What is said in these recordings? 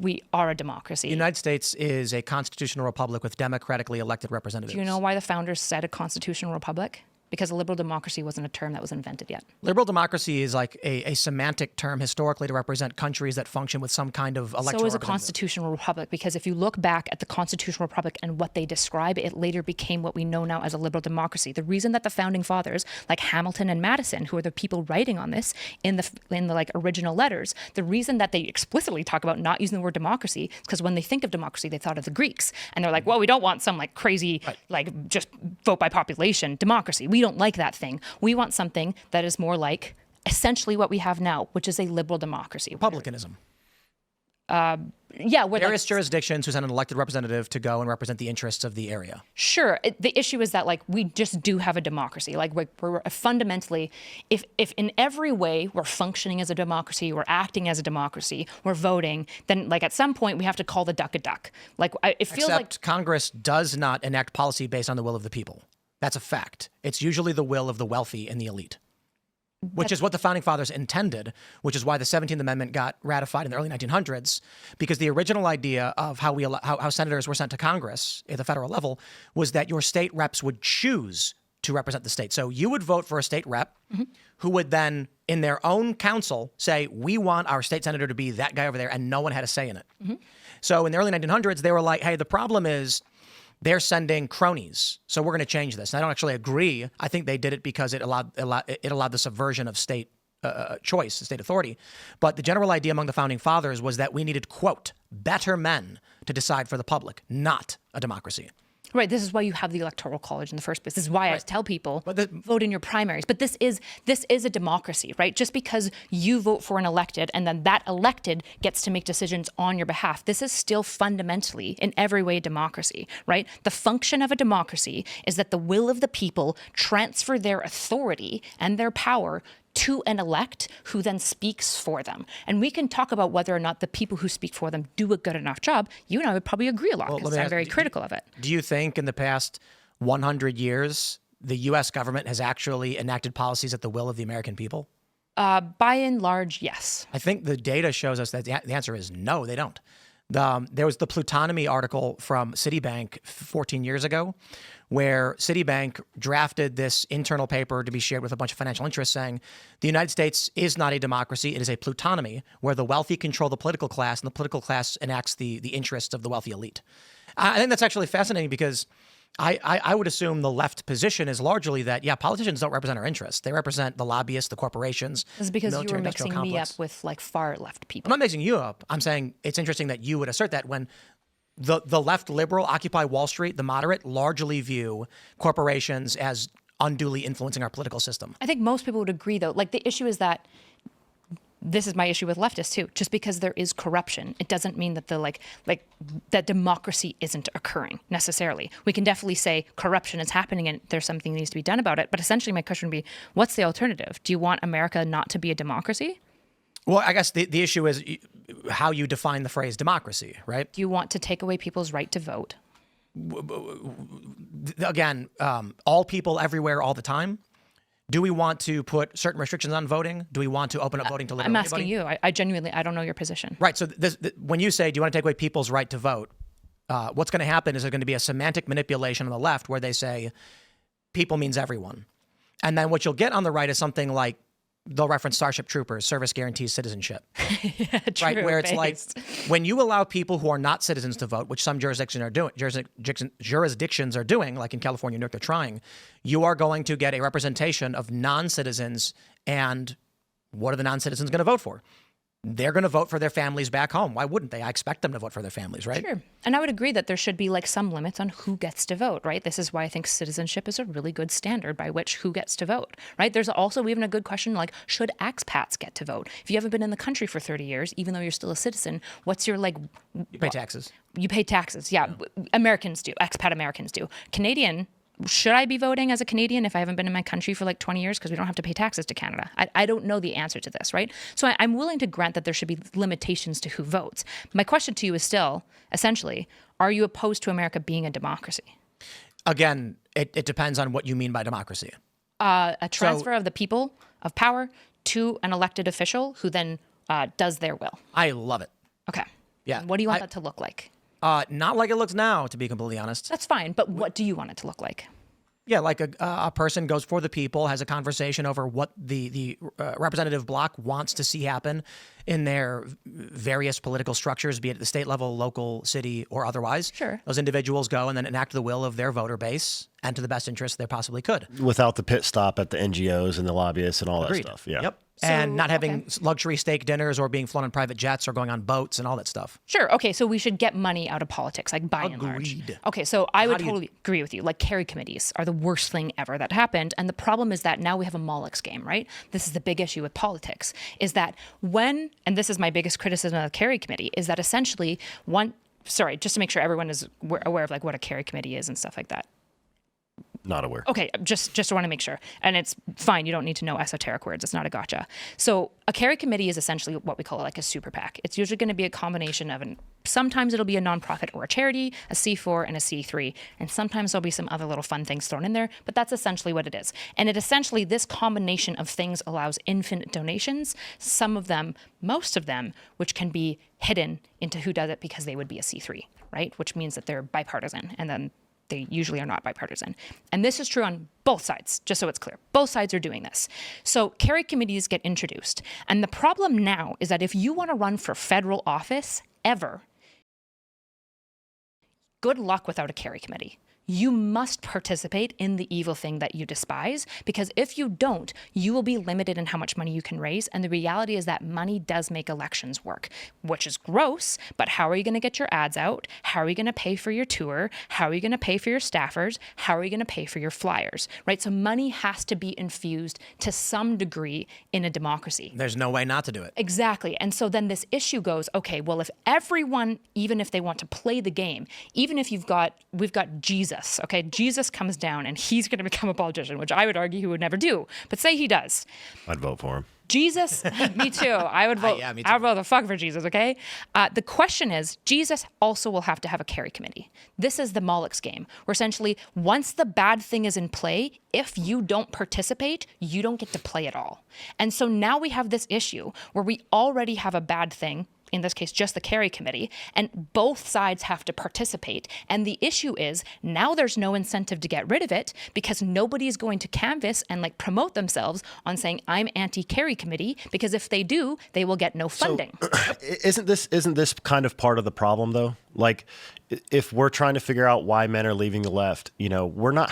we are a democracy. The United States is a constitutional republic with democratically elected representatives. Do you know why the founders said a constitutional republic? Because a liberal democracy wasn't a term that was invented yet. Liberal democracy is like a semantic term historically to represent countries that function with some kind of electoral So is a representative. constitutional republic, because if you look back at the constitutional republic and what they describe, it later became what we know now as a liberal democracy. The reason that the founding fathers, like Hamilton and Madison, who are the people writing on this in the like original letters, the reason that they explicitly talk about not using the word democracy is because when they think of democracy, they thought of the Greeks, and they're like, well, we don't want some like crazy, like just vote by population democracy. We don't like that thing. We want something that is more like essentially what we have now, which is a liberal democracy. Republicanism. Yeah, where various jurisdictions who send an elected representative to go and represent the interests of the area. Sure. The issue is that, like, we just do have a democracy. Like, we're fundamentally, if in every way we're functioning as a democracy, we're acting as a democracy, we're voting, then, like, at some point we have to call the duck a duck. Like, it feels Except Congress does not enact policy based on the will of the people. That's a fact. It's usually the will of the wealthy and the elite, which is what the Founding Fathers intended, which is why the 17th Amendment got ratified in the early 1900s, because the original idea of how senators were sent to Congress at the federal level was that your state reps would choose to represent the state. So you would vote for a state rep who would then, in their own council, say, we want our state senator to be that guy over there, and no one had a say in it. So in the early 1900s, they were like, hey, the problem is they're sending cronies, so we're going to change this. And I don't actually agree. I think they did it because it allowed the subversion of state choice, state authority. But the general idea among the Founding Fathers was that we needed, quote, better men to decide for the public, not a democracy. Right. This is why you have the Electoral College in the first place. This is why I tell people vote in your primaries. But this is a democracy, right? Just because you vote for an elected and then that elected gets to make decisions on your behalf, this is still fundamentally, in every way, democracy, right? The function of a democracy is that the will of the people transfer their authority and their power to an elect who then speaks for them. And we can talk about whether or not the people who speak for them do a good enough job. You and I would probably agree a lot, because I'm very critical of it. Do you think in the past 100 years, the U.S. government has actually enacted policies at the will of the American people? By and large, yes. I think the data shows us that the answer is no, they don't. There was the Plutocracy article from Citibank 14 years ago, where Citibank drafted this internal paper to be shared with a bunch of financial interests saying the United States is not a democracy, it is a plutocracy where the wealthy control the political class and the political class enacts the interests of the wealthy elite. I think that's actually fascinating because I would assume the left position is largely that, yeah, politicians don't represent our interests. They represent the lobbyists, the corporations. This is because you were mixing me up with like far left people. I'm not mixing you up. I'm saying it's interesting that you would assert that when the left liberal, Occupy Wall Street, the moderate, largely view corporations as unduly influencing our political system. I think most people would agree, though. Like, the issue is that this is my issue with leftists too. Just because there is corruption, it doesn't mean that that democracy isn't occurring necessarily. We can definitely say corruption is happening and there's something that needs to be done about it. But essentially, my question would be, what's the alternative? Do you want America not to be a democracy? Well, I guess the issue is how you define the phrase democracy, right? Do you want to take away people's right to vote? Again, all people everywhere all the time. Do we want to put certain restrictions on voting? Do we want to open up voting to literally I'm asking anybody? you. I genuinely, I don't know your position. Right. So when you say, do you want to take away people's right to vote? What's going to happen is there's going to be a semantic manipulation on the left where they say people means everyone. And then what you'll get on the right is something like they'll reference Starship Troopers, service guarantees citizenship. Yeah, true, right, where it's based. like when you allow people who are not citizens to vote, which some jurisdictions are doing, like in California, New York, they're trying, you are going to get a representation of non-citizens. And what are the non-citizens going to vote for? They're going to vote for their families back home. Why wouldn't they? I expect them to vote for their families, right? Sure. And I would agree that there should be like some limits on who gets to vote, right? This is why I think citizenship is a really good standard by which who gets to vote, right? There's also even a good question like, should expats get to vote? If you haven't been in the country for 30 years, even though you're still a citizen, what's your like... You pay taxes. You pay taxes, yeah. Americans do. Expat Americans do. Canadian... Should I be voting as a Canadian if I haven't been in my country for like 20 years? Because we don't have to pay taxes to Canada. I don't know the answer to this, right? So I'm willing to grant that there should be limitations to who votes. My question to you is still, essentially, are you opposed to America being a democracy? Again, it depends on what you mean by democracy. A transfer of the people of power to an elected official who then does their will. I love it. Okay. Yeah. What do you want that to look like? Not like it looks now, to be completely honest. That's fine, but what do you want it to look like? Yeah, like a person goes for the people, has a conversation over what the representative bloc wants to see happen in their various political structures, be it at the state level, local, city, or otherwise. Sure. Those individuals go and then enact the will of their voter base and to the best interest they possibly could. Without the pit stop at the NGOs and the lobbyists and all that stuff. Yeah. Yep. And not having luxury steak dinners or being flown on private jets or going on boats and all that stuff. Sure. Okay. So we should get money out of politics, like by and large. Okay. So I would totally agree with you. Like carry committees are the worst thing ever that happened. And the problem is that now we have a Moloch's game, right? This is the big issue with politics is that and this is my biggest criticism of the carry committee, is that essentially just to make sure everyone is aware of like what a carry committee is and stuff like that. Not aware. Okay, just want to make sure. And it's fine, you don't need to know esoteric words. It's not a gotcha. So a carry committee is essentially what we call like a super PAC. It's usually going to be a combination of sometimes it'll be a nonprofit or a charity, a C4 and a C3. And sometimes there'll be some other little fun things thrown in there, but that's essentially what it is. And this combination of things allows infinite donations, some of them, most of them, which can be hidden into who does it because they would be a C3, right? Which means that they're bipartisan. And then they usually are not bipartisan. And this is true on both sides, just so it's clear. Both sides are doing this. So carry committees get introduced. And the problem now is that if you want to run for federal office ever, good luck without a carry committee. You must participate in the evil thing that you despise, because if you don't, you will be limited in how much money you can raise. And the reality is that money does make elections work, which is gross, but how are you going to get your ads out? How are you going to pay for your tour? How are you going to pay for your staffers? How are you going to pay for your flyers, right? So money has to be infused to some degree in a democracy. There's no way not to do it. Exactly. And so then this issue goes, okay, well, if everyone, even if they want to play the game, even if we've got Jesus, okay, Jesus comes down and he's going to become a politician, which I would argue he would never do. But say he does. I'd vote for him. Jesus, me too. I would vote. Yeah, me too. I would vote the fuck for Jesus. Okay. The question is, Jesus also will have to have a carry committee. This is the Moloch's game, where essentially once the bad thing is in play, if you don't participate, you don't get to play at all. And so now we have this issue where we already have a bad thing. In this case, just the carry committee, and both sides have to participate. And the issue is now there's no incentive to get rid of it because nobody is going to canvass and like promote themselves on saying I'm anti-carry committee, because if they do, they will get no funding. So, isn't this kind of part of the problem though? Like, if we're trying to figure out why men are leaving the left, we're not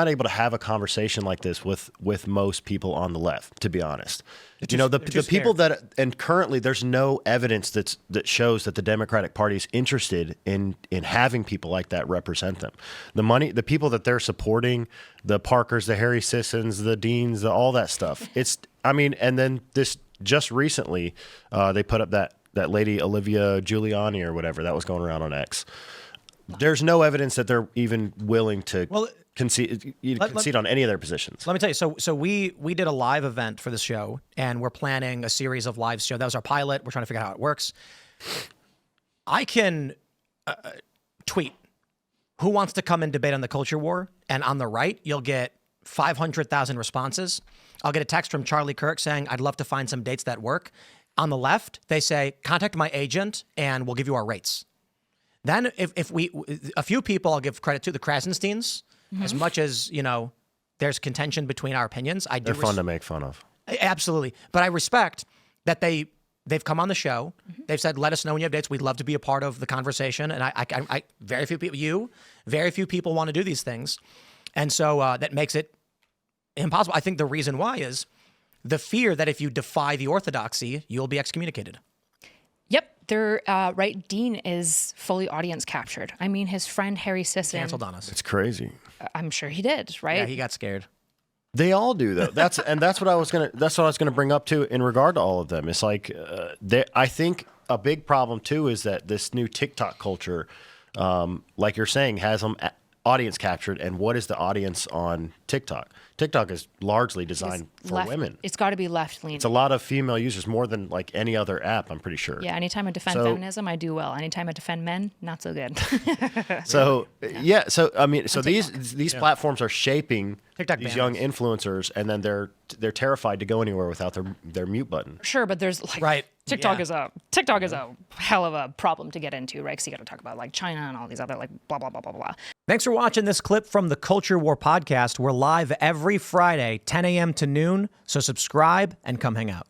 able to have a conversation like this with most people on the left, to be honest. The people and currently there's no evidence that shows that the Democratic Party is interested in having people like that represent them. The people that they're supporting, the Parkers, the Harry Sissons, the Deans, all that stuff. And then this just recently, they put up that lady Olivia Giuliani or whatever that was going around on X. There's no evidence that they're even willing to concede on any of their positions. Let me tell you. So we did a live event for this show, and we're planning a series of live shows. That was our pilot. We're trying to figure out how it works. I can tweet who wants to come and debate on the culture war, and on the right, you'll get 500,000 responses. I'll get a text from Charlie Kirk saying, I'd love to find some dates that work. On the left, they say, contact my agent and we'll give you our rates. Then if a few people I'll give credit to, the Krasensteins, as much as, there's contention between our opinions. They're fun to make fun of. Absolutely. But I respect that they've come on the show. They've said, let us know when you have dates. We'd love to be a part of the conversation. And I very few people want to do these things. And so that makes it impossible. I think the reason why is the fear that if you defy the orthodoxy, you'll be excommunicated. Yep. They're right. Dean is fully audience captured. I mean, his friend Harry Sisson canceled on us. It's crazy. I'm sure he did, right? Yeah, he got scared. They all do, though. That's what I was gonna bring up too in regard to all of them. It's like I think a big problem too is that this new TikTok culture, like you're saying, has them audience captured. And what is the audience on TikTok? TikTok is largely designed for women. It's got to be left leaning. It's a lot of female users, more than like any other app, I'm pretty sure. Yeah, anytime I defend feminism, I do well. Anytime I defend men, not so good. These platforms are shaping TikTok these banners. young influencers, and then they're terrified to go anywhere without their mute button. Sure, but there's right. TikTok is a hell of a problem to get into, right? Because you got to talk about like China and all these other like blah, blah, blah, blah, blah. Thanks for watching this clip from the Culture War podcast. We're live every Friday, 10 a.m. to noon. So subscribe and come hang out.